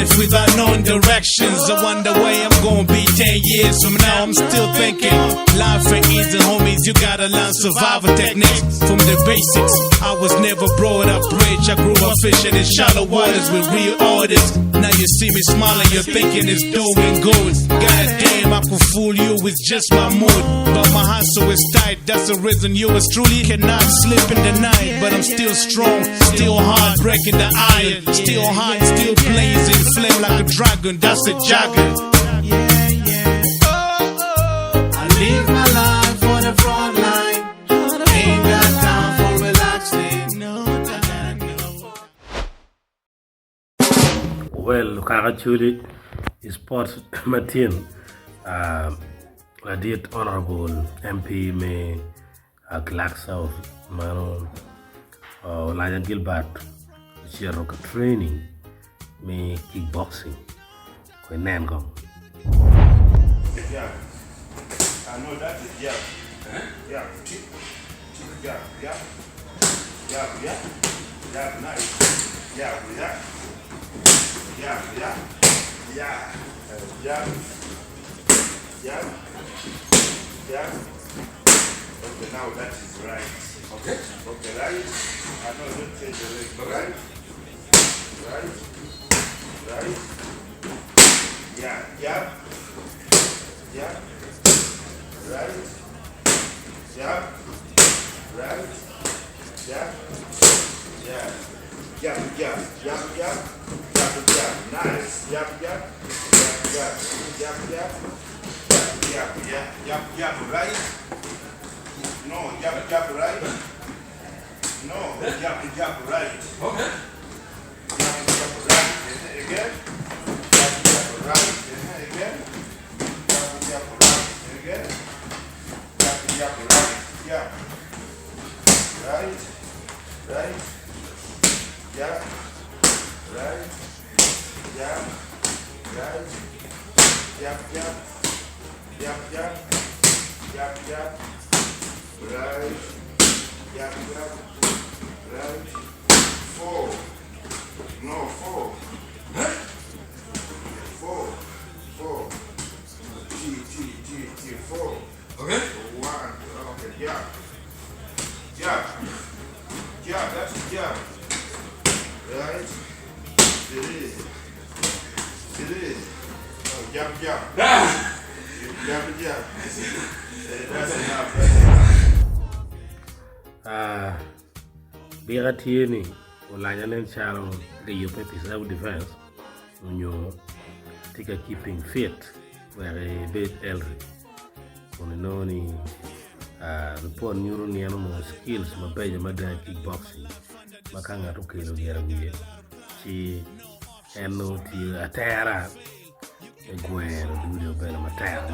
life without knowing directions. I wonder where I'm gonna be 10 years from now. I'm still thinking life ain't easy, homies. You gotta learn survival techniques from the basics. I was never brought up rich. I grew up fishing in shallow waters with real artists. Now you see me smiling, you're thinking it's doing good. God damn, I could fool you with just my mood, but my hustle is tight. That's the reason you was truly cannot sleep in the night. But I'm still strong, still hard, breaking the iron. Still hot, still blazing, flame like a dragon. That's a jargon. I live my life on the front line. Ain't got time for relaxing. No. Well, Acholi is sports Martin. I did honorable MP me Clark South Manon Olanya Gilbert Rock training me kickboxing Kwenangong. Yeah, I know that is yeah. Yeah, nice. Yeah. Okay, now that is right. Okay, right. I know don't change the leg. Right. Yeah. Right. Nice. Right. No, jab, right. No, jab, right. Okay. Jab, right. Again. Jab, right. Again. Jab, right. Again. Jab, right. Yeah. Right. Yeah. Right. Yeah. Right. Jab. Right. Right. 4. No, 4. 4. T, 4. Okay. 1. Okay, yeah. That's yeah. Right. It is. Oh, jab. Jab. That's enough. Biga tieni Olanya nen chalo the Chope self-defense when you take a keeping fit where a bit elderly. When you the poor neural animal skills my baby mother kickboxing makanga to kill the she and no to a terra a guerre do your better matter.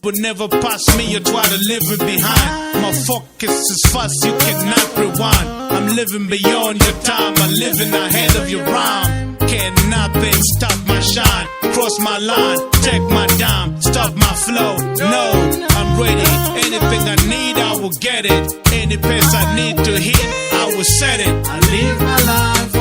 But never pass me or try to leave it behind. My focus is fast, you cannot rewind. I'm living beyond your time, I'm living ahead of your rhyme. Can nothing stop my shine? Cross my line, take my dime, stop my flow. No, I'm ready. Anything I need, I will get it. Any pace I need to hit, I will set it. I live my life